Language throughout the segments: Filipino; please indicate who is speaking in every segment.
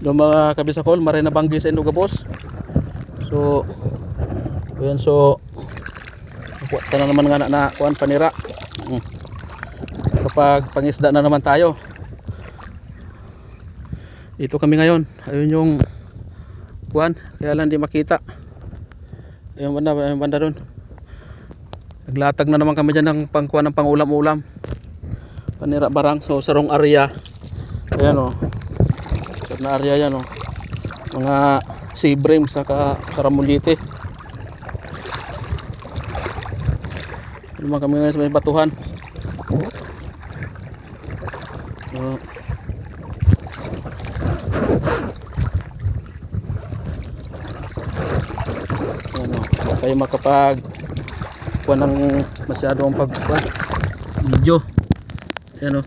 Speaker 1: yung mga kabisakol maray na banggi sa inyong gabos. So yun, so kuha na naman nga na kuhan panira. Kapag pangisda na naman tayo, dito kami ngayon. Ayun yung kuhan, kaya lang di makita. Ayun banda doon. Naglatag na naman kami dyan ng pangkuhan ng pangulam-ulam, panira barang. So sarong area, ayan o, na area yan o, mga sea bream saka karamulite. Naman kami ngayon sa may batuhan. So ano, kayo makapag kuha ng masyadong video. Ayan o,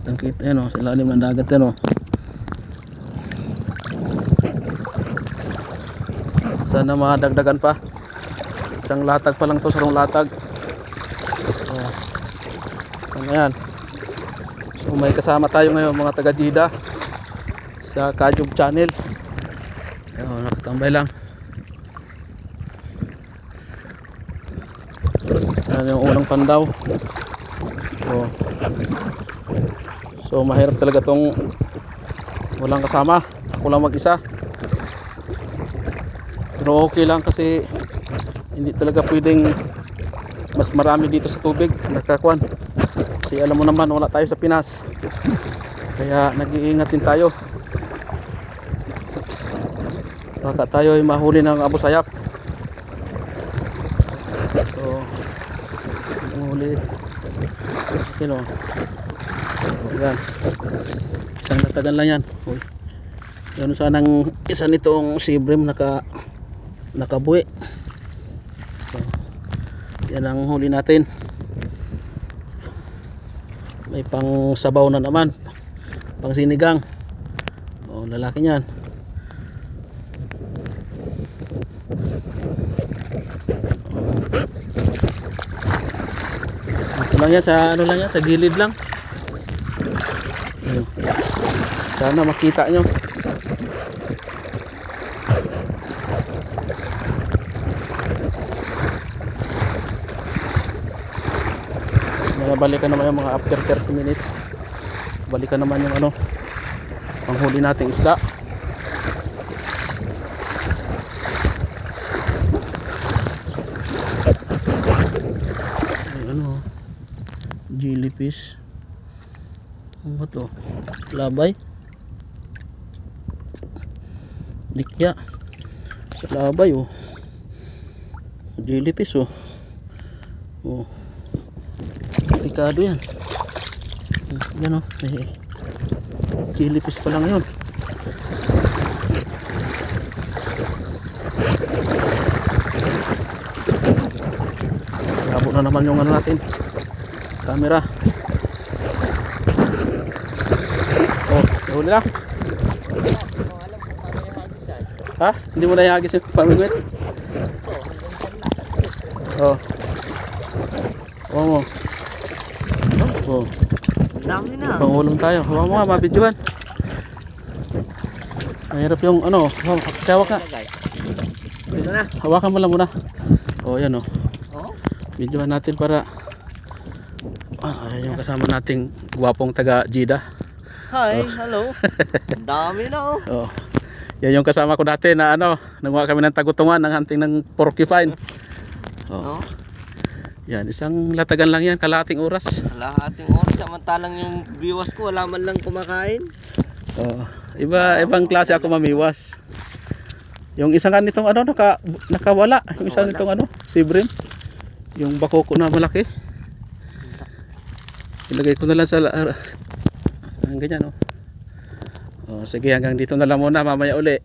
Speaker 1: tangkit, ayan o, sa ilalim ng dagat yan o. Sana madagdagan pa. Isang latag pa lang to, sarong latag. Ayan. So may kasama tayo ngayon mga taga Jeddah sa Kajub channel. Ayan, nakatambay lang. Ayan yung unang pandaw. So mahirap talaga tong walang kasama, ako lang mag-isa. Pero okay lang kasi hindi talaga pwedeng mas marami dito sa tubig nagkakuan. Kasi alam mo naman wala tayo sa Pinas, kaya nag-iingat din tayo. Baka tayo ay mahuli ng abo sayap. So mahuli sino. Yan, isang latagan lang yan. Yan sanang isa nitong sea bream nakabuhi. So yan ang huli natin. May pang sabaw na naman, pang sinigang. O lalaki niyan. Ito lang yan, sa ano lang yan, sa gilid lang. Sana makita nyo. Balikan naman yung mga after 30 minutes. Balikan naman yung ano, panghuli nating isda. Ano, jellyfish. Ano ba to? Labay, likya sa labay oh. Jellyfish oh. Oh, delikado yan. Yan o, jellyfish pa lang yun. Labo na naman yung ano natin, camera. Oh, nahuli na. Ha? Hindi mo na ihagis yung pamingwit? Oh. Oh. Oh.
Speaker 2: Dami na.
Speaker 1: Pangulong tayo. Hawa mo nga, mabidyoan. Mahirap yung ano, hawak na.
Speaker 2: Dito na.
Speaker 1: Hawakan mo lang muna. Oh, yan oh.
Speaker 2: Oh?
Speaker 1: Bidyoan natin para ayan yung kasama nating gwapong taga Jeddah.
Speaker 2: Hi,
Speaker 1: Oh.
Speaker 2: hello. Dami na oh.
Speaker 1: Oh. Yan yung kasama ko dati na ano, nanguha kami ng tagutungan ng hunting ng porcupine. Oh.
Speaker 2: No?
Speaker 1: Yan, isang latagan lang yan, kalahating oras.
Speaker 2: Kalahating oras, samantalang yung viewers ko wala man lang kumakain.
Speaker 1: Oh, ibang klase ako mamiwas. Yung isang nitong ano nakawala, yung isang nitong ano, sea bream. Yung bakoko na malaki. Ilagay ko na lang sa ganyan oh. Oh, sige hanggang dito na lang muna, mamaya uli.